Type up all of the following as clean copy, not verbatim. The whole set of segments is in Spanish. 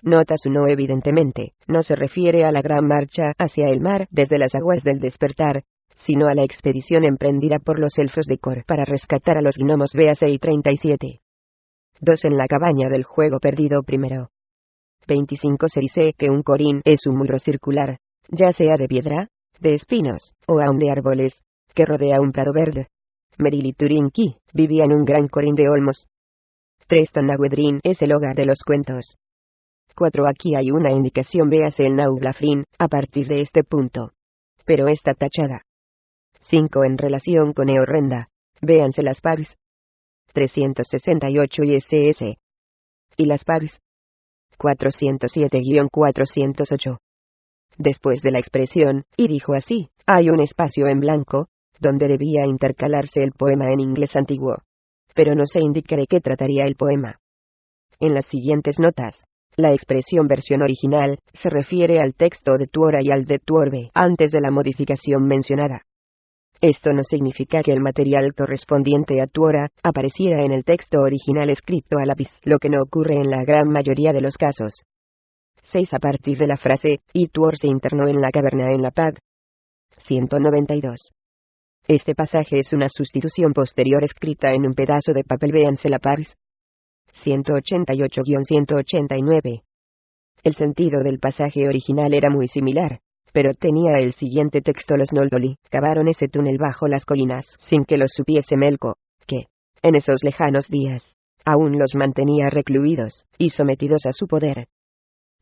Nota su no evidentemente, no se refiere a la gran marcha hacia el mar desde las aguas del despertar, sino a la expedición emprendida por los elfos de Kor para rescatar a los gnomos. Véase y 37. 2. En la cabaña del juego perdido primero. 25. Se dice que un corín es un muro circular, ya sea de piedra, de espinos, o aun de árboles, que rodea un prado verde. Meril y Turinki vivía en un gran corín de olmos. 3. Tonagüedrin es el hogar de los cuentos. 4. Aquí hay una indicación, véase el Nauglafrin, a partir de este punto. Pero está tachada. 5. En relación con Eorrenda, véanse las Pags. 368 y SS. Y las Pags. 407-408. Después de la expresión, y dijo así, hay un espacio en blanco, donde debía intercalarse el poema en inglés antiguo. Pero no se indica de qué trataría el poema. En las siguientes notas, la expresión versión original se refiere al texto de Tuora y al de Tuorbe antes de la modificación mencionada. Esto no significa que el material correspondiente a Tuora apareciera en el texto original escrito a lápiz, lo que no ocurre en la gran mayoría de los casos. 6. A partir de la frase, y Tuor se internó en la caverna en la Pag. 192. Este pasaje es una sustitución posterior escrita en un pedazo de papel, véanse la Pags. 188-189. El sentido del pasaje original era muy similar, pero tenía el siguiente texto: los Noldoli cavaron ese túnel bajo las colinas sin que lo supiese Melko, que, en esos lejanos días, aún los mantenía recluidos y sometidos a su poder.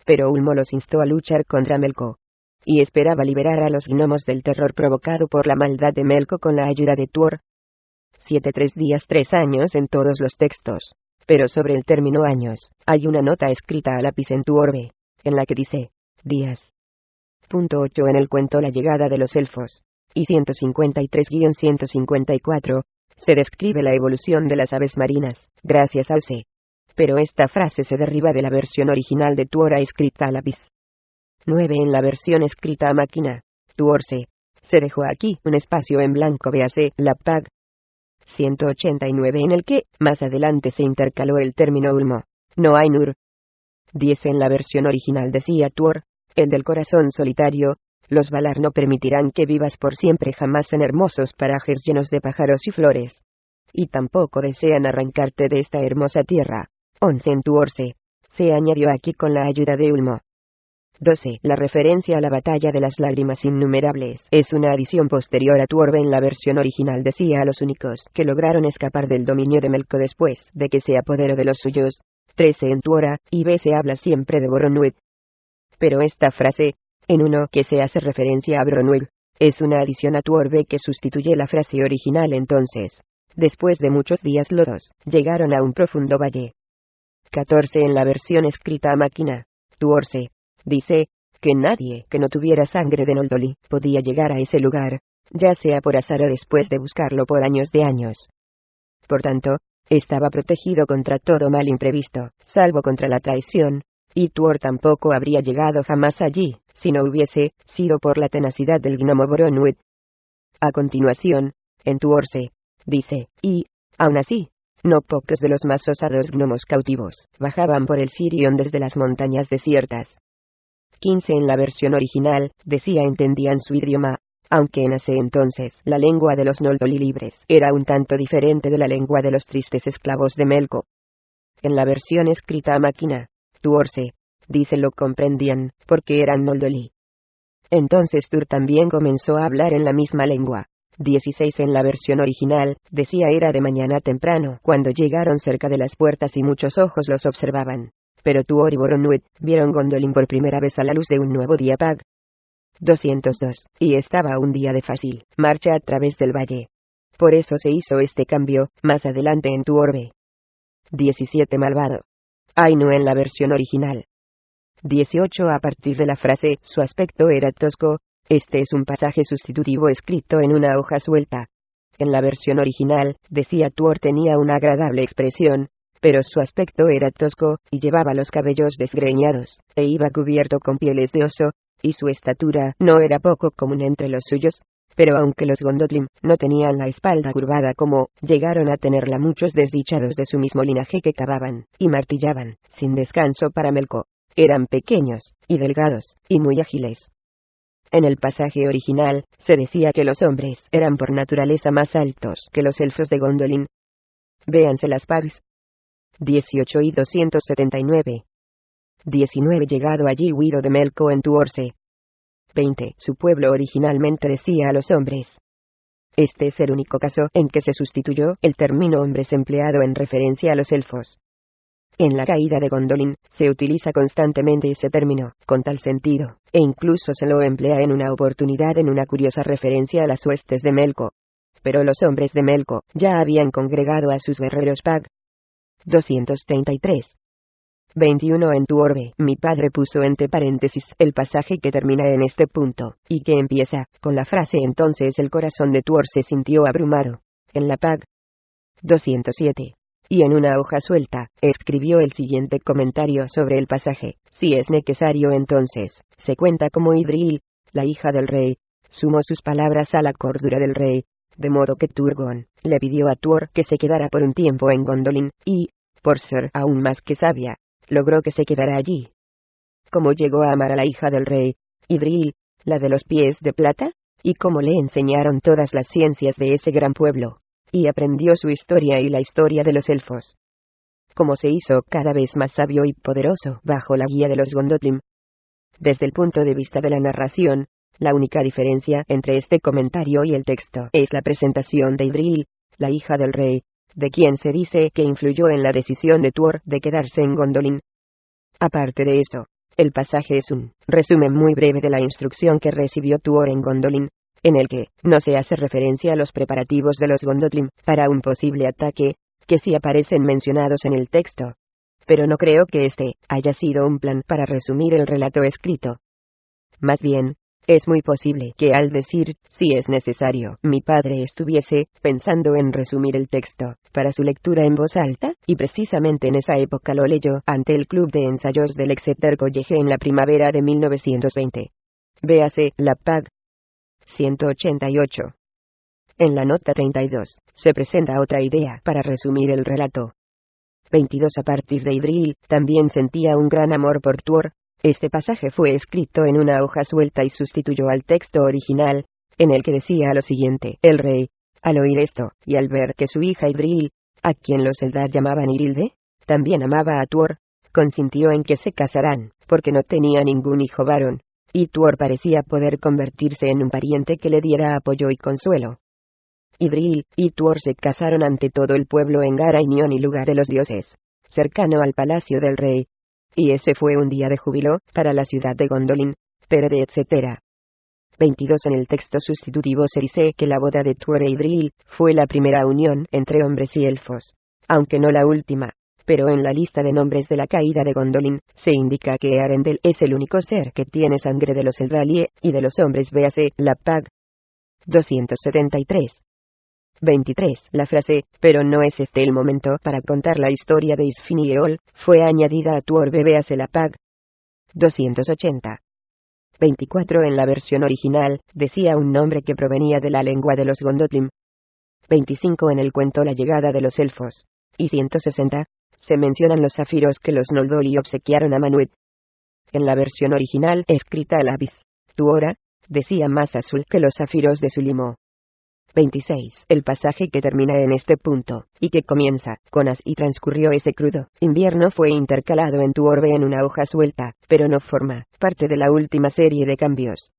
Pero Ulmo los instó a luchar contra Melko, y esperaba liberar a los gnomos del terror provocado por la maldad de Melko con la ayuda de Tuor. 7. 3 días 3 años en todos los textos. Pero sobre el término años, hay una nota escrita a lápiz en Tuorbe, en la que dice, días. 8. En el cuento La llegada de los elfos, y 153-154, se describe la evolución de las aves marinas, gracias al C. Pero esta frase se derriba de la versión original de Tuora escrita a lápiz. 9. En la versión escrita a máquina, Tuorse, se dejó aquí un espacio en blanco, véase la Pag. 189 en el que, más adelante se intercaló el término Ulmo, no Ainur. 10. En la versión original decía Tuor, el del corazón solitario, los Valar no permitirán que vivas por siempre jamás en hermosos parajes llenos de pájaros y flores. Y tampoco desean arrancarte de esta hermosa tierra. 11. En Tuorse, se añadió aquí con la ayuda de Ulmo. 12. La referencia a la batalla de las lágrimas innumerables es una adición posterior a Tuorbe. En la versión original decía a los únicos que lograron escapar del dominio de Melko después de que se apoderó de los suyos. 13. En Tuora y B se habla siempre de Boronued. Pero esta frase, en uno que se hace referencia a Boronued, es una adición a Tuorbe que sustituye la frase original. Entonces, después de muchos días los dos llegaron a un profundo valle. 14. En la versión escrita a máquina, Tuorse dice que nadie que no tuviera sangre de Noldoli podía llegar a ese lugar, ya sea por azar o después de buscarlo por años de años. Por tanto, estaba protegido contra todo mal imprevisto, salvo contra la traición, y Tuor tampoco habría llegado jamás allí, si no hubiese sido por la tenacidad del gnomo Boronued. A continuación, en Tuorse, dice, y, aun así, no pocos de los más osados gnomos cautivos bajaban por el Sirion desde las montañas desiertas. 15. En la versión original, decía entendían su idioma, aunque en ese entonces la lengua de los Noldoli libres era un tanto diferente de la lengua de los tristes esclavos de Melko. En la versión escrita a máquina, Tuorse, dice lo comprendían, porque eran Noldoli. Entonces Tur también comenzó a hablar en la misma lengua. 16. En la versión original, decía era de mañana temprano cuando llegaron cerca de las puertas y muchos ojos los observaban. Pero Tuor y Boronued vieron Gondolin por primera vez a la luz de un nuevo día Pag. 202. Y estaba un día de fácil marcha a través del valle. Por eso se hizo este cambio, más adelante en Tuorbe. 17. Malvado. Ainu en la versión original. 18. A partir de la frase, su aspecto era tosco, este es un pasaje sustitutivo escrito en una hoja suelta. En la versión original, decía Tuor tenía una agradable expresión, pero su aspecto era tosco, y llevaba los cabellos desgreñados, e iba cubierto con pieles de oso, y su estatura no era poco común entre los suyos. Pero aunque los Gondolin no tenían la espalda curvada como llegaron a tenerla muchos desdichados de su mismo linaje que cavaban y martillaban, sin descanso para Melko, Eran pequeños, y delgados, y muy ágiles. En el pasaje original, se decía que los hombres eran por naturaleza más altos que los elfos de Gondolin. Véanse las pags. 18 y 279. 19 llegado allí huido de Melko en Tuorse. 20. Su pueblo originalmente decía a los hombres. Este es el único caso en que se sustituyó el término hombres empleado en referencia a los elfos. En la caída de Gondolin, se utiliza constantemente ese término, con tal sentido, e incluso se lo emplea en una oportunidad en una curiosa referencia a las huestes de Melko. Pero los hombres de Melko ya habían congregado a sus guerreros Pag. 233. 21 En tu orbe, mi padre puso entre paréntesis el pasaje que termina en este punto, y que empieza, con la frase entonces el corazón de Tuor se sintió abrumado. En la Pag. 207. Y en una hoja suelta, escribió el siguiente comentario sobre el pasaje. Si es necesario entonces, se cuenta como Idril, la hija del rey, sumó sus palabras a la cordura del rey, de modo que Turgon le pidió a Tuor que se quedara por un tiempo en Gondolin, y, por ser aún más que sabia, logró que se quedara allí. ¿Cómo llegó a amar a la hija del rey, Idril, la de los pies de plata? Y cómo le enseñaron todas las ciencias de ese gran pueblo. Y aprendió su historia y la historia de los elfos. Cómo se hizo cada vez más sabio y poderoso bajo la guía de los Gondolin. Desde el punto de vista de la narración, la única diferencia entre este comentario y el texto es la presentación de Idril, la hija del rey, de quien se dice que influyó en la decisión de Tuor de quedarse en Gondolin. Aparte de eso, el pasaje es un resumen muy breve de la instrucción que recibió Tuor en Gondolin, en el que no se hace referencia a los preparativos de los Gondolin para un posible ataque, que sí aparecen mencionados en el texto. Pero no creo que este haya sido un plan para resumir el relato escrito. Más bien, es muy posible que al decir, si es necesario, mi padre estuviese pensando en resumir el texto para su lectura en voz alta, y precisamente en esa época lo leyó ante el club de ensayos del Exeter College en la primavera de 1920. Véase la Pag. 188. En la nota 32, se presenta otra idea para resumir el relato. 22 A partir de Idril, también sentía un gran amor por Tuor. Este pasaje fue escrito en una hoja suelta y sustituyó al texto original, en el que decía lo siguiente. El rey, al oír esto, y al ver que su hija Idril, a quien los Eldar llamaban Irilde, también amaba a Tuor, consintió en que se casaran, porque no tenía ningún hijo varón, y Tuor parecía poder convertirse en un pariente que le diera apoyo y consuelo. Idril y Tuor se casaron ante todo el pueblo en Garainion y lugar de los dioses, cercano al palacio del rey. Y ese fue un día de júbilo para la ciudad de Gondolin, pero de etc. 22 En el texto sustitutivo se dice que la boda de Tuor e Idril fue la primera unión entre hombres y elfos, aunque no la última, pero en la lista de nombres de la caída de Gondolin se indica que Arendel es el único ser que tiene sangre de los Eldalie y de los hombres. Véase la Pag. 273. 23. La frase, pero no es este el momento para contar la historia de Isfin y Eol, fue añadida a Tuor. Véase la Pag. 280. 24. En la versión original, decía un nombre que provenía de la lengua de los Gondolin. 25. En el cuento La llegada de los elfos. Y 160. Se mencionan los zafiros que los Noldoli obsequiaron a Manwë. En la versión original, escrita al Abyss, Tuora, decía más azul que los zafiros de Sulimo. 26. El pasaje que termina en este punto, y que comienza con as y transcurrió ese crudo invierno fue intercalado en tu orbe en una hoja suelta, pero no forma parte de la última serie de cambios.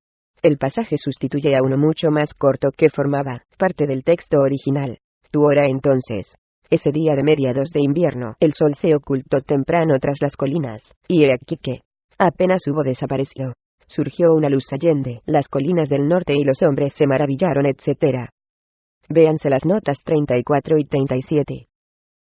El pasaje sustituye a uno mucho más corto que formaba parte del texto original. Tu hora entonces. Ese día de mediados de invierno, el sol se ocultó temprano tras las colinas, y he aquí que, apenas hubo desaparecido, surgió una luz allende las colinas del norte y los hombres se maravillaron, etc. Véanse las notas 34 y 37.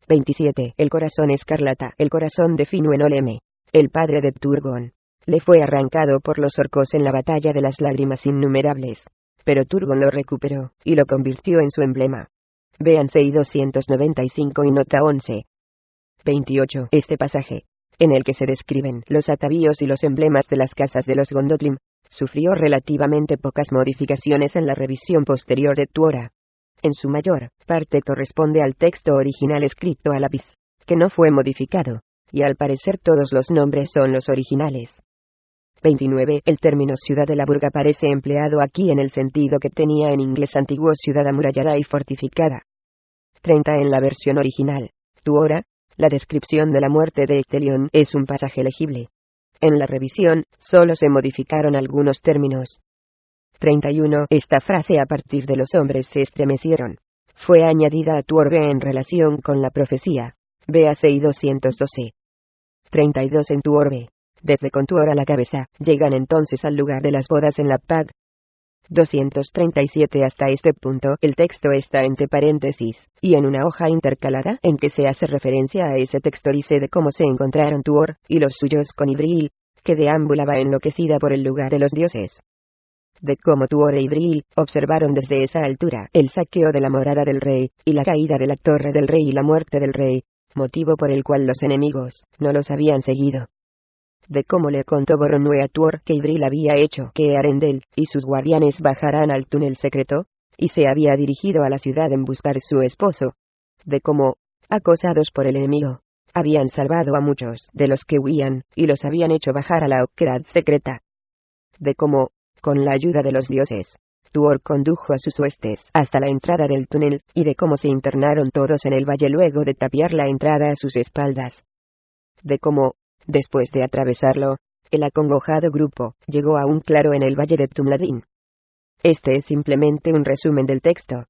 27. El corazón escarlata, el corazón de Finuenoleme, el padre de Turgon, le fue arrancado por los orcos en la batalla de las lágrimas innumerables, pero Turgon lo recuperó, y lo convirtió en su emblema. Véanse y 295 y nota 11. 28. Este pasaje, en el que se describen los atavíos y los emblemas de las casas de los Gondolin, sufrió relativamente pocas modificaciones en la revisión posterior de Tuora. En su mayor parte corresponde al texto original escrito al Abyss, que no fue modificado, y al parecer todos los nombres son los originales. 29. El término ciudad de la Burga parece empleado aquí en el sentido que tenía en inglés antiguo, ciudad amurallada y fortificada. 30. En la versión original, Tuora, la descripción de la muerte de Ectelion es un pasaje legible. En la revisión, solo se modificaron algunos términos. 31. Esta frase a partir de los hombres se estremecieron. Fue añadida a Tuorbe en relación con la profecía. Véase I 212. 32. En Tuorbe. Desde con Tuor a la cabeza, llegan entonces al lugar de las bodas en la Pag. 237. Hasta este punto, el texto está entre paréntesis, y en una hoja intercalada en que se hace referencia a ese texto dice de cómo se encontraron Tuor y los suyos con Idril, que deambulaba enloquecida por el lugar de los dioses. De cómo Tuor e Idril observaron desde esa altura el saqueo de la morada del rey, y la caída de la torre del rey y la muerte del rey, motivo por el cual los enemigos no los habían seguido. De cómo le contó Boromue a Tuor que Idril había hecho que Arendel y sus guardianes bajaran al túnel secreto, y se había dirigido a la ciudad en buscar su esposo. De cómo, acosados por el enemigo, habían salvado a muchos de los que huían, y los habían hecho bajar a la Okrad secreta. De cómo, con la ayuda de los dioses, Tuor condujo a sus huestes hasta la entrada del túnel, y de cómo se internaron todos en el valle luego de tapiar la entrada a sus espaldas. De cómo, después de atravesarlo, el acongojado grupo llegó a un claro en el valle de Tumladin. Este es simplemente un resumen del texto.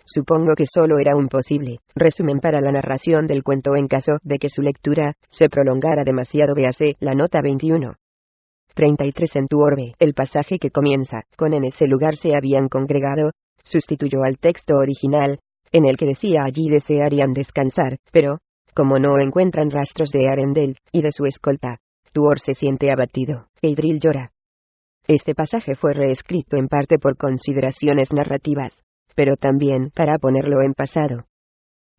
Supongo que solo era un posible resumen para la narración del cuento en caso de que su lectura se prolongara demasiado. Véase la nota 21. 33. En Tuorbe, el pasaje que comienza con en ese lugar se habían congregado, sustituyó al texto original, en el que decía allí desearían descansar, pero, como no encuentran rastros de Arendel y de su escolta, Tuor se siente abatido, e Idril llora. Este pasaje fue reescrito en parte por consideraciones narrativas, pero también para ponerlo en pasado.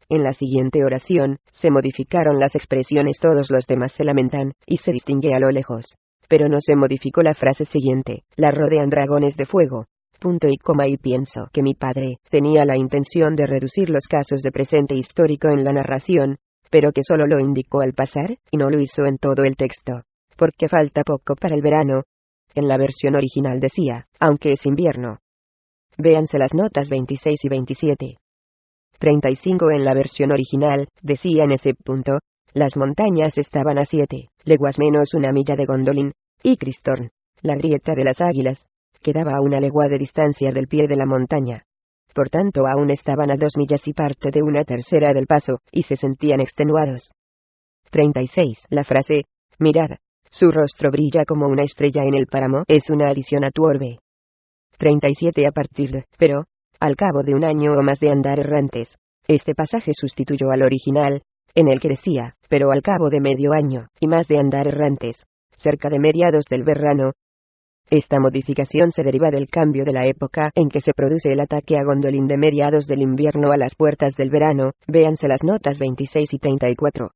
En la siguiente oración, se modificaron las expresiones, todos los demás se lamentan, y se distingue a lo lejos. Pero no se modificó la frase siguiente, la rodean dragones de fuego. Punto y coma. Y pienso que mi padre tenía la intención de reducir los casos de presente histórico en la narración, pero que solo lo indicó al pasar, y no lo hizo en todo el texto, porque falta poco para el verano. En la versión original decía, aunque es invierno. Véanse las notas 26 y 27. 35. En la versión original, decía en ese punto, las montañas estaban a 7 leguas menos una milla de Gondolin, y Cristorn, la grieta de las águilas, quedaba a 1 legua de distancia del pie de la montaña. Por tanto aún estaban a 2 millas y parte de 1/3 del paso, y se sentían extenuados. 36. La frase, mirad, su rostro brilla como una estrella en el páramo, es una adición a Tuorbe. 37. A partir de, pero, al cabo de 1 año o más de andar errantes, este pasaje sustituyó al original, en el que decía, pero al cabo de medio año, y más de andar errantes, cerca de mediados del verano. Esta modificación se deriva del cambio de la época en que se produce el ataque a Gondolin de mediados del invierno a las puertas del verano, véanse las notas 26 y 34.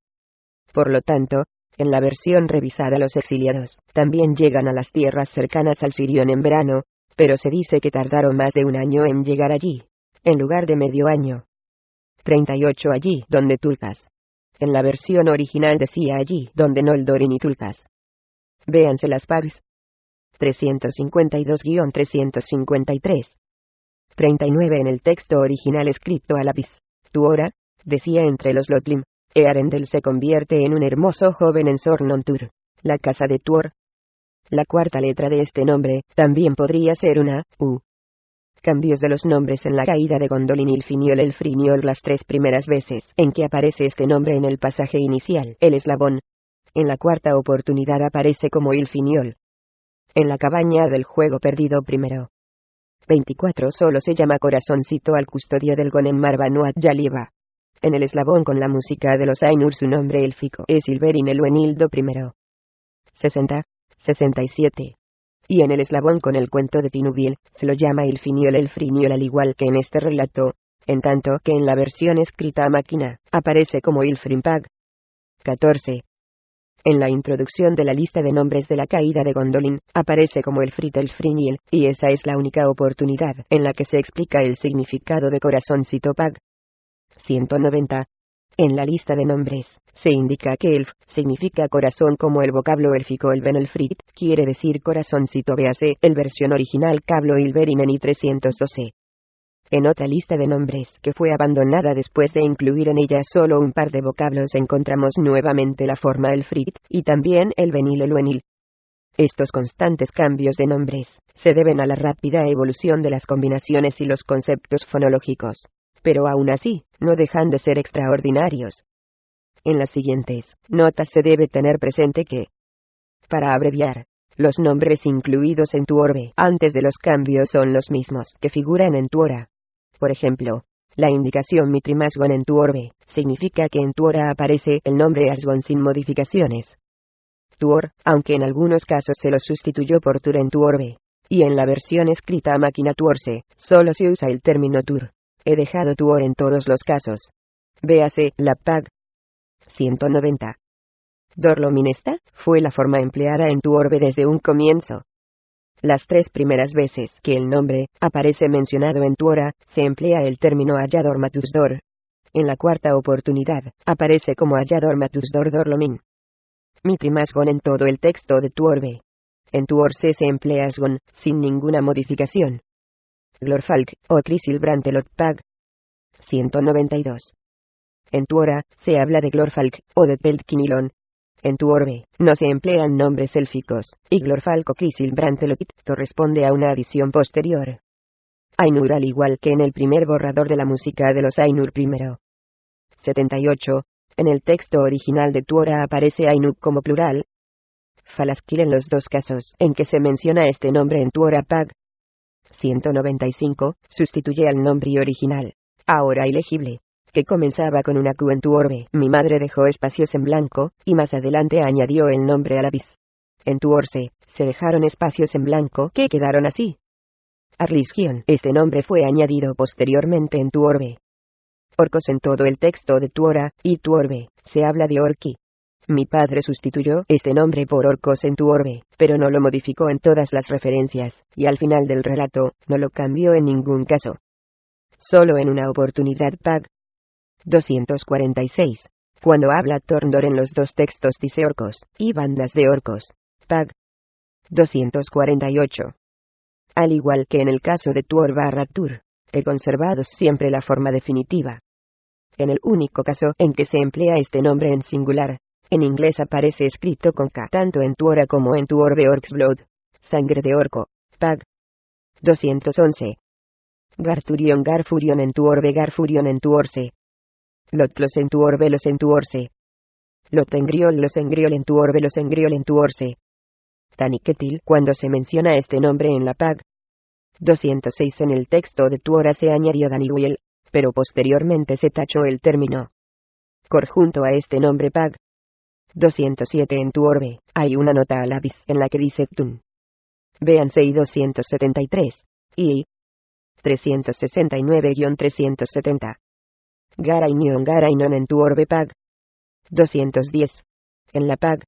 Por lo tanto, en la versión revisada los exiliados también llegan a las tierras cercanas al Sirión en verano, pero se dice que tardaron más de 1 año en llegar allí, en lugar de medio año. 38. Allí donde Tulkas. En la versión original decía allí donde Noldorin y Tulkas. Véanse las Pags. 352-353. 39. En el texto original escrito a lápiz, Tuora, decía entre los Lotlim, Earendel se convierte en un hermoso joven en Sornontur, la casa de Tuor. La cuarta letra de este nombre también podría ser una U. Cambios de los nombres en la caída de Gondolin y el Friniol las 3 primeras veces en que aparece este nombre en el pasaje inicial, el eslabón. En la cuarta oportunidad aparece como Ilfiniol. En la cabaña del juego perdido primero. 24. Solo se llama corazoncito al custodio del Gonem Marbanuat Yaliva. En el eslabón con la música de los Ainur su nombre élfico es Ilverin Eluenildo primero. 60. 67. Y en el eslabón con el cuento de Tinubil, se lo llama Ilfiniol Elfriniol al igual que en este relato, en tanto que en la versión escrita a máquina, aparece como Ilfrimpag. 14. En la introducción de la lista de nombres de la caída de Gondolin, aparece como Elfrit Elfriniel, y esa es la única oportunidad en la que se explica el significado de corazoncito Pag. 190. En la lista de nombres, se indica que elf significa corazón como el vocablo élfico el Benelfrit, quiere decir corazoncito, véase el versión original Cablo Ilverineni 312. En otra lista de nombres que fue abandonada después de incluir en ella solo un par de vocablos encontramos nuevamente la forma elfrit, y también el Benil Eluenil. Estos constantes cambios de nombres se deben a la rápida evolución de las combinaciones y los conceptos fonológicos, pero aún así, no dejan de ser extraordinarios. En las siguientes notas se debe tener presente que, para abreviar, los nombres incluidos en tu orbe antes de los cambios son los mismos que figuran en tu hora. Por ejemplo, la indicación Mitrimasgon en tu orbe significa que en tu hora aparece el nombre Asgon sin modificaciones. Tuor, aunque en algunos casos se lo sustituyó por Tur en tu orbe, y en la versión escrita a máquina Tuorse, solo se usa el término Tur. He dejado Tuor en todos los casos. Véase la PAG 190. Dorlominesta fue la forma empleada en tu orbe desde un comienzo. Las 3 primeras veces que el nombre aparece mencionado en tu hora, se emplea el término Ayador Matusdor. En la cuarta oportunidad, aparece como Ayador Matusdor Dorlomin. Mitrimasgon en todo el texto de tu orbe. En tu orse se emplea Asgon, sin ninguna modificación. Glorfalk, o Crisilbrantelot Pag 192. En tu hora, se habla de Glorfalk, o de Teltkinilon. En tu orbe, no se emplean nombres élficos, y Glorfalk o Crisilbrantelot corresponde a una adición posterior. Ainur al igual que en el primer borrador de la música de los Ainur primero. 78. En el texto original de tu hora aparece Ainur como plural. Falaskil en los 2 casos en que se menciona este nombre en tu hora Pag 195, sustituye al nombre original, ahora ilegible, que comenzaba con una Q en tu orbe. Mi madre dejó espacios en blanco, y más adelante añadió el nombre a la vis. En tu orse, se dejaron espacios en blanco que quedaron así. Arlisgion, este nombre fue añadido posteriormente en tu orbe. Orcos en todo el texto de tu hora, y tu orbe, se habla de Orki. Mi padre sustituyó este nombre por Orcos en tu orbe, pero no lo modificó en todas las referencias, y al final del relato, no lo cambió en ningún caso. Solo en una oportunidad Pag 246. Cuando habla Torndor en los 2 textos dice orcos, y bandas de orcos. Pag 248. Al igual que en el caso de Tuor barra Tur, he conservado siempre la forma definitiva. En el único caso en que se emplea este nombre en singular, en inglés aparece escrito con K tanto en tu hora como en tu orbe Orc's Blood, sangre de orco. Pag 211. Garturion Garfurion en tu orbe Garfurion en tu orse. Lotlos en tu orbe los en tu orse. Lotengriol los engriol en tu orbe los engriol en tu orse. Taniketil cuando se menciona este nombre en la Pag 206 en el texto de tu hora se añadió Daniguel, pero posteriormente se tachó el término Cor junto a este nombre Pag 207 en tu orbe, hay una nota a la vis en la que dice Tun. Véanse y 273, y 369-370. Garainon en tu orbe Pag 210. En la Pag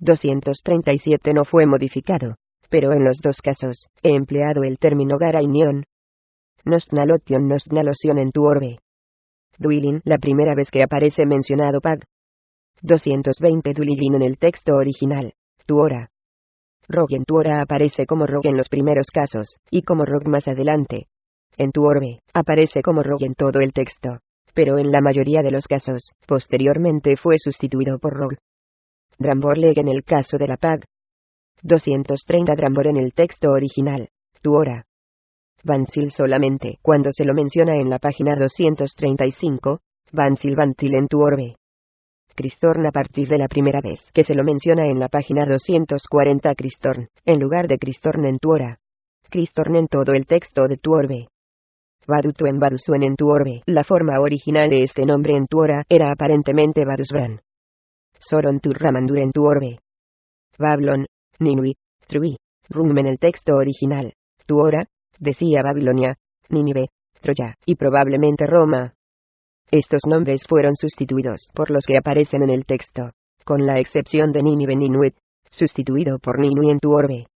237 no fue modificado, pero en los 2 casos, he empleado el término Garainion. Nostnalotion Nostnalosion en tu orbe. Duilin, la primera vez que aparece mencionado Pag 220 Duilin en el texto original, tu hora. Rog en tu hora aparece como Rog en los primeros casos, y como Rog más adelante. En tu orbe, aparece como Rog en todo el texto, pero en la mayoría de los casos, posteriormente fue sustituido por Rog. Dramborleg en el caso de la Pag 230 Drambor en el texto original, tu hora. Vansil solamente cuando se lo menciona en la página 235, Vansil Vantil en tu orbe. Cristorn a partir de la primera vez que se lo menciona en la página 240 Cristorn, en lugar de Cristorn en tu hora. Cristorn en todo el texto de tu orbe. Vadutuen Vadusuen en tu orbe. La forma original de este nombre en tu hora era aparentemente Vadusbran. Soron Turramandur en tu orbe. Bablon, Ninui, Trui, Rum en el texto original. Tu hora, decía Babilonia, Nínive, Troya, y probablemente Roma. Estos nombres fueron sustituidos por los que aparecen en el texto, con la excepción de Nínive Ninuit, sustituido por Ninui en tu orbe.